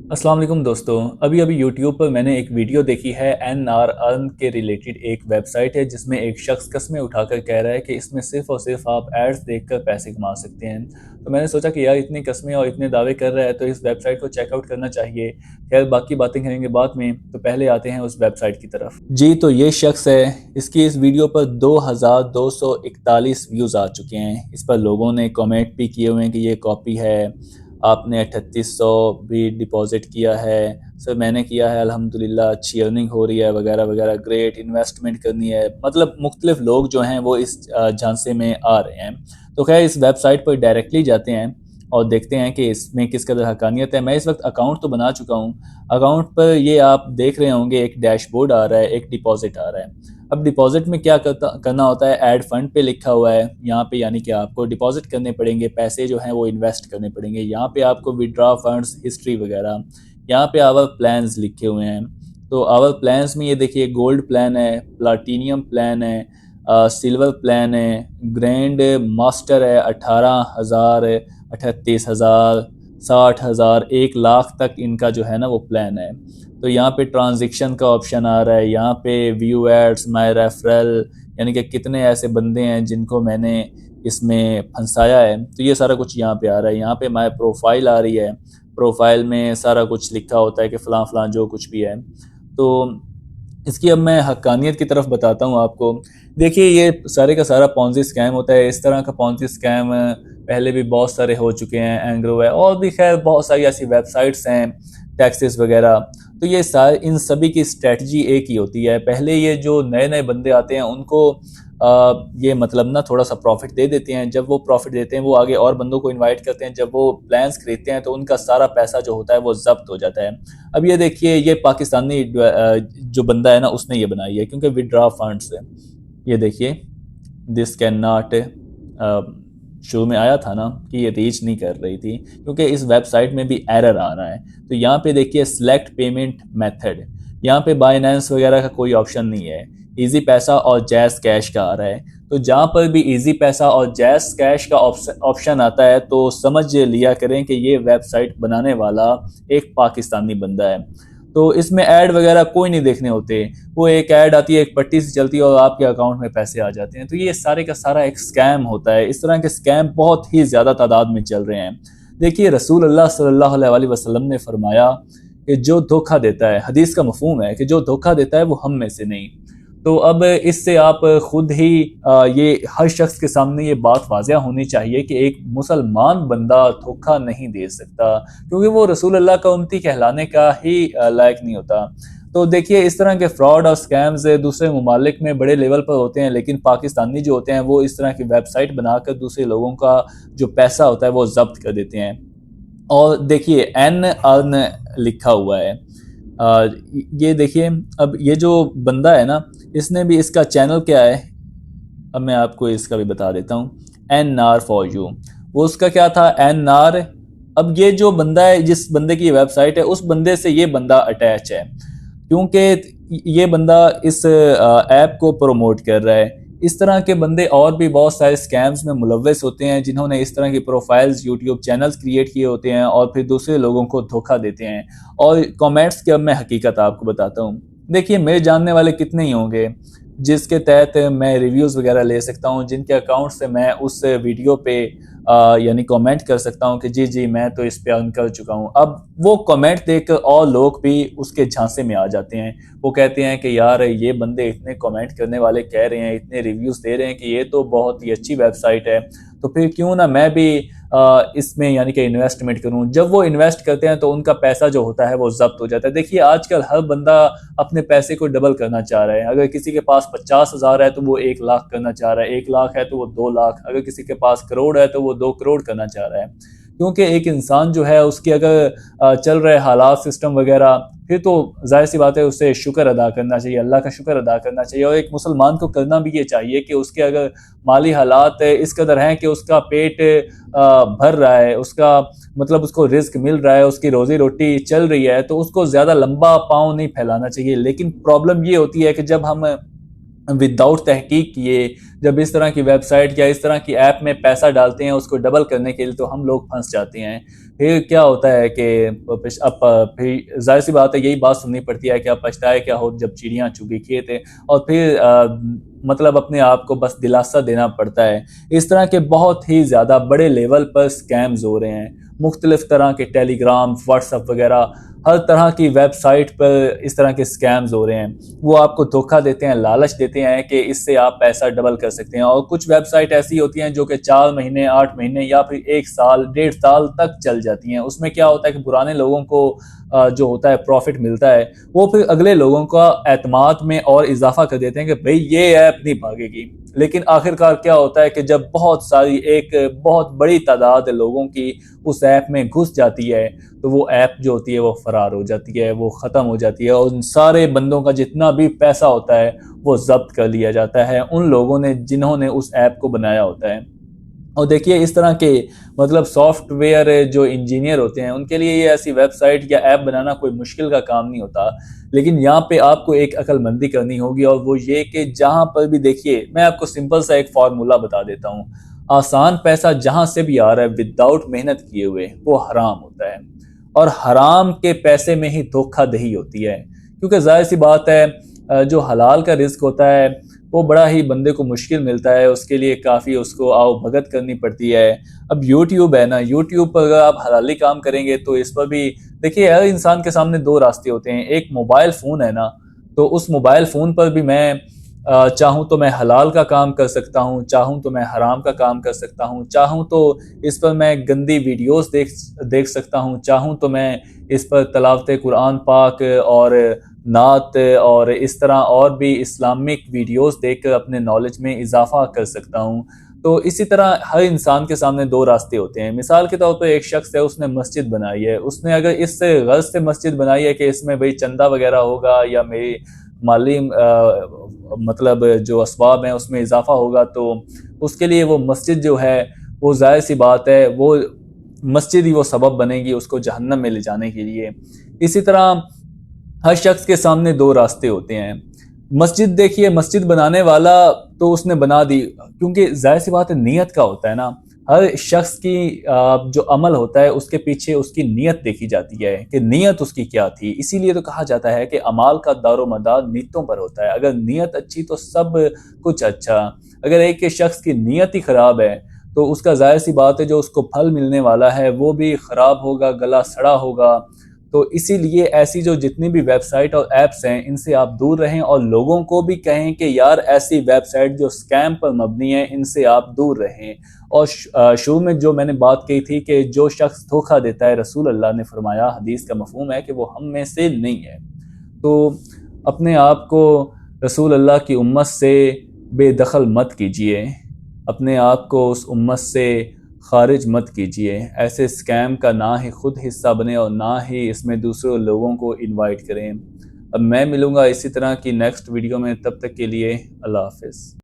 अस्सलाम वालेकुम दोस्तों। अभी अभी यूट्यूब पर मैंने एक वीडियो देखी है। एन आर अर्न के रिलेटेड एक वेबसाइट है जिसमें एक शख्स कस्में उठाकर कह रहा है कि इसमें सिर्फ और सिर्फ आप एड्स देखकर पैसे कमा सकते हैं। तो मैंने सोचा कि यार इतनी कस्में और इतने दावे कर रहा है तो इस वेबसाइट को चेकआउट करना चाहिए। खैर बाकी बातें करेंगे बाद में, तो पहले आते हैं उस वेबसाइट की तरफ। जी तो ये शख्स है, इसकी इस वीडियो पर 2241 व्यूज़ आ चुके हैं। इस पर लोगों ने कमेंट भी किए हुए हैं कि ये कॉपी है, आपने 3800 भी डिपॉजिट किया है, सर मैंने किया है अल्हम्दुलिल्लाह, अच्छी अर्निंग हो रही है वगैरह वगैरह, ग्रेट, इन्वेस्टमेंट करनी है। मतलब मुख्तलिफ लोग जो हैं वो इस झांसे में आ रहे हैं। तो खैर इस वेबसाइट पर डायरेक्टली जाते हैं और देखते हैं कि इसमें किस कदर हकानियत है। मैं इस वक्त अकाउंट तो बना चुका हूँ। अकाउंट पर ये आप देख रहे होंगे एक डैशबोर्ड आ रहा है, एक डिपॉजिट आ रहा है। अब डिपॉजिट में क्या करना होता है, ऐड फंड पे लिखा हुआ है यहाँ पे, यानी कि आपको डिपॉजिट करने पड़ेंगे, पैसे जो हैं वो इन्वेस्ट करने पड़ेंगे। यहाँ पे आपको विड्रॉ फंड्स हिस्ट्री वगैरह, यहाँ पे आवर प्लान्स लिखे हुए हैं। तो आवर प्लान्स में ये देखिए गोल्ड प्लान है, प्लाटीनियम प्लान है, सिल्वर प्लान है, ग्रैंड मास्टर है, 18,000, 38,000, 60,000, 1 लाख तक इनका जो है ना वो प्लान है। तो यहाँ पे ट्रांजैक्शन का ऑप्शन आ रहा है, यहाँ पे व्यू एड्स, माय रेफरल, यानी कि कितने ऐसे बंदे हैं जिनको मैंने इसमें फंसाया है, तो ये सारा कुछ यहाँ पे आ रहा है। यहाँ पे माय प्रोफाइल आ रही है, प्रोफाइल में सारा कुछ लिखा होता है कि फ़लाँ फ़लाँ जो कुछ भी है। तो इसकी अब मैं हक्कानियत की तरफ बताता हूँ आपको। देखिए ये सारे का सारा पॉन्जी स्कैम होता है। इस तरह का पॉन्जी स्कैम पहले भी बहुत सारे हो चुके हैं, एंग्रो है और भी खैर बहुत सारी ऐसी वेबसाइट्स हैं, टैक्सेस वगैरह। तो ये सारे, इन सभी की स्ट्रेटजी एक ही होती है। पहले ये जो नए नए बंदे आते हैं उनको ये मतलब ना थोड़ा सा प्रॉफिट दे देते हैं। जब वो प्रॉफिट देते हैं वो आगे और बंदों को इनवाइट करते हैं। जब वो प्लान्स खरीदते हैं तो उनका सारा पैसा जो होता है वो जब्त हो जाता है। अब ये देखिए ये पाकिस्तानी जो बंदा है ना उसने ये बनाई है, क्योंकि विड्रॉ फंड्स है। ये देखिए दिस कैन नॉट, शुरू में आया था ना कि ये रीच नहीं कर रही थी क्योंकि इस वेबसाइट में भी एरर आ रहा है। तो यहाँ पे देखिए सिलेक्ट पेमेंट मेथड, यहाँ पे बाइनेंस वगैरह का कोई ऑप्शन नहीं है, इजी पैसा और जैज़ कैश का आ रहा है। तो जहाँ पर भी इजी पैसा और जैज़ कैश का ऑप्शन आता है तो समझ लिया करें कि ये वेबसाइट बनाने वाला एक पाकिस्तानी बंदा है। तो इसमें ऐड वगैरह कोई नहीं देखने होते, वो एक ऐड आती है, एक पट्टी से चलती है और आपके अकाउंट में पैसे आ जाते हैं। तो ये सारे का सारा एक स्कैम होता है। इस तरह के स्कैम बहुत ही ज़्यादा तादाद में चल रहे हैं। देखिए रसूल अल्लाह सल्लल्लाहु अलैहि वसल्लम ने फरमाया कि जो धोखा देता है, हदीस का मफहूम है कि जो धोखा देता है वो हम में से नहीं। तो अब इससे आप खुद ही ये हर शख्स के सामने ये बात वाज़िया होनी चाहिए कि एक मुसलमान बंदा धोखा नहीं दे सकता, क्योंकि वो रसूल अल्लाह का उम्मती कहलाने का ही लायक नहीं होता। तो देखिए इस तरह के फ्रॉड और स्कैम्स दूसरे ममालिक में बड़े लेवल पर होते हैं, लेकिन पाकिस्तानी जो होते हैं वो इस तरह की वेबसाइट बनाकर दूसरे लोगों का जो पैसा होता है वो जब्त कर देते हैं। और देखिए एन अर्न लिखा हुआ है, ये देखिए। अब ये जो बंदा है ना इसने भी, इसका चैनल क्या है, अब मैं आपको इसका भी बता देता हूँ, एन आर फॉर यू। वो उसका क्या था, एन आर। अब ये जो बंदा है, जिस बंदे की वेबसाइट है, उस बंदे से ये बंदा अटैच है, क्योंकि ये बंदा इस ऐप को प्रमोट कर रहा है। इस तरह के बंदे और भी बहुत सारे स्कैम्स में मुलव्वस होते हैं, जिन्होंने इस तरह की प्रोफाइल्स, यूट्यूब चैनल्स क्रिएट किए होते हैं और फिर दूसरे लोगों को धोखा देते हैं। और कमेंट्स की अब मैं हकीकत आपको बताता हूँ। देखिए मेरे जानने वाले कितने ही होंगे जिसके तहत मैं रिव्यूज़ वगैरह ले सकता हूँ, जिनके अकाउंट से मैं उस वीडियो पे यानी कमेंट कर सकता हूँ कि जी जी मैं तो इस पे अर्न कर चुका हूँ। अब वो कमेंट देख और लोग भी उसके झांसे में आ जाते हैं। वो कहते हैं कि यार ये बंदे इतने कमेंट करने वाले कह रहे हैं, इतने रिव्यूज़ दे रहे हैं कि ये तो बहुत ही अच्छी वेबसाइट है, तो फिर क्यों ना मैं भी इसमें यानी कि इन्वेस्टमेंट करूं। जब वो इन्वेस्ट करते हैं तो उनका पैसा जो होता है वो जब्त हो जाता है। देखिए आजकल हर बंदा अपने पैसे को डबल करना चाह रहा है। अगर किसी के पास 50,000 है तो वो 1 लाख करना चाह रहा है, 1 लाख है तो वो 2 लाख, अगर किसी के पास करोड़ है तो वो 2 करोड़ करना चाह रहा है। क्योंकि एक इंसान जो है उसकी अगर चल रहे हालात, सिस्टम वगैरह, फिर तो जाहिर सी बात है उसे शुक्र अदा करना चाहिए, अल्लाह का शुक्र अदा करना चाहिए। और एक मुसलमान को करना भी ये चाहिए कि उसके अगर माली हालात इस कदर हैं कि उसका पेट भर रहा है, उसका मतलब उसको रिस्क मिल रहा है, उसकी रोजी रोटी चल रही है, तो उसको ज़्यादा लंबा पाँव नहीं फैलाना चाहिए। लेकिन प्रॉब्लम ये होती है कि जब हम وداؤٹ تحقیق کیے جب اس طرح کی ویب سائٹ یا اس طرح کی ایپ میں پیسہ ڈالتے ہیں اس کو ڈبل کرنے کے لیے، تو ہم لوگ پھنس جاتے ہیں۔ پھر کیا ہوتا ہے کہ اب پھر ظاہر سی بات ہے یہی بات سننی پڑتی ہے کہ اب پچھتائے کیا ہو جب چڑیاں چگی کھیت ہے، اور پھر مطلب اپنے آپ کو بس دلاسا دینا پڑتا ہے۔ اس طرح کے بہت ہی زیادہ بڑے لیول پر سکیمز ہو رہے ہیں، مختلف طرح کے ٹیلی گرام، واٹس ایپ وغیرہ، ہر طرح کی ویب سائٹ پر اس طرح کے سکیمز ہو رہے ہیں۔ وہ آپ کو دھوکہ دیتے ہیں، لالچ دیتے ہیں کہ اس سے آپ پیسہ ڈبل کر سکتے ہیں، اور کچھ ویب سائٹ ایسی ہوتی ہیں جو کہ 4 مہینے، 8 مہینے یا پھر 1 سال، 1.5 سال تک چل جاتی ہیں۔ اس میں کیا ہوتا ہے کہ پرانے لوگوں کو جو ہوتا ہے پروفٹ ملتا ہے، وہ پھر اگلے لوگوں کا اعتماد میں اور اضافہ کر دیتے ہیں کہ بھئی یہ ایپ نہیں بھاگے گی، لیکن آخرکار کیا ہوتا ہے کہ جب بہت ساری ایک بہت بڑی تعداد لوگوں کی اس ایپ میں گھس جاتی ہے تو وہ ایپ جو ہوتی ہے وہ فرار ہو جاتی ہے، وہ ختم ہو جاتی ہے، اور ان سارے بندوں کا جتنا بھی پیسہ ہوتا ہے وہ ضبط کر لیا جاتا ہے ان لوگوں نے جنہوں نے اس ایپ کو بنایا ہوتا ہے۔ اور دیکھیے اس طرح کے مطلب سافٹ ویئر جو انجینئر ہوتے ہیں ان کے لیے یہ ایسی ویب سائٹ یا ایپ بنانا کوئی مشکل کا کام نہیں ہوتا، لیکن یہاں پہ آپ کو ایک عقل مندی کرنی ہوگی، اور وہ یہ کہ جہاں پر بھی دیکھیے، میں آپ کو سمپل سا ایک فارمولا بتا دیتا ہوں، آسان پیسہ جہاں سے بھی آ رہا ہے وداؤٹ محنت کیے ہوئے وہ حرام ہوتا ہے، اور حرام کے پیسے میں ہی دھوکہ دہی ہوتی ہے، کیونکہ ظاہر سی بات ہے جو حلال کا رزق ہوتا ہے وہ بڑا ہی بندے کو مشکل ملتا ہے، اس کے لیے کافی اس کو آؤ بھگت کرنی پڑتی ہے۔ اب یوٹیوب ہے نا، یوٹیوب پر اگر آپ حلالی کام کریں گے تو اس پر بھی دیکھیے ہر انسان کے سامنے 2 راستے ہوتے ہیں، ایک موبائل فون ہے نا، تو اس موبائل فون پر بھی میں چاہوں تو میں حلال کا کام کر سکتا ہوں، چاہوں تو میں حرام کا کام کر سکتا ہوں، چاہوں تو اس پر میں گندی ویڈیوز دیکھ سکتا ہوں، چاہوں تو میں اس پر تلاوت قرآن پاک اور نعت اور اس طرح اور بھی اسلامک ویڈیوز دیکھ کر اپنے نالج میں اضافہ کر سکتا ہوں۔ تو اسی طرح ہر انسان کے سامنے 2 راستے ہوتے ہیں۔ مثال کے طور پر ایک شخص ہے، اس نے مسجد بنائی ہے، اس نے اگر اس سے غرض سے مسجد بنائی ہے کہ اس میں بھئی چندہ وغیرہ ہوگا یا میری مالی مطلب جو اسباب ہیں اس میں اضافہ ہوگا، تو اس کے لیے وہ مسجد جو ہے وہ ظاہر سی بات ہے وہ مسجد ہی وہ سبب بنے گی اس کو جہنم میں لے جانے کے لیے۔ اسی طرح ہر شخص کے سامنے 2 راستے ہوتے ہیں۔ مسجد دیکھیے، مسجد بنانے والا تو اس نے بنا دی، کیونکہ ظاہر سی بات ہے نیت کا ہوتا ہے نا، ہر شخص کی جو عمل ہوتا ہے اس کے پیچھے اس کی نیت دیکھی جاتی ہے کہ نیت اس کی کیا تھی، اسی لیے تو کہا جاتا ہے کہ اعمال کا دار و مدار نیتوں پر ہوتا ہے، اگر نیت اچھی تو سب کچھ اچھا، اگر ایک شخص کی نیت ہی خراب ہے تو اس کا ظاہر سی بات ہے جو اس کو پھل ملنے والا ہے وہ بھی خراب ہوگا، گلا سڑا ہوگا۔ تو اسی لیے ایسی جو جتنی بھی ویب سائٹ اور ایپس ہیں ان سے آپ دور رہیں، اور لوگوں کو بھی کہیں کہ یار ایسی ویب سائٹ جو سکیم پر مبنی ہیں ان سے آپ دور رہیں۔ اور شروع میں جو میں نے بات کی تھی کہ جو شخص دھوکہ دیتا ہے، رسول اللہ نے فرمایا، حدیث کا مفہوم ہے کہ وہ ہم میں سے نہیں ہے۔ تو اپنے آپ کو رسول اللہ کی امت سے بے دخل مت کیجیے، اپنے آپ کو اس امت سے خارج مت کیجیے، ایسے سکیم کا نہ ہی خود حصہ بنے اور نہ ہی اس میں دوسرے لوگوں کو انوائٹ کریں۔ اب میں ملوں گا اسی طرح کی نیکسٹ ویڈیو میں، تب تک کے لیے اللہ حافظ۔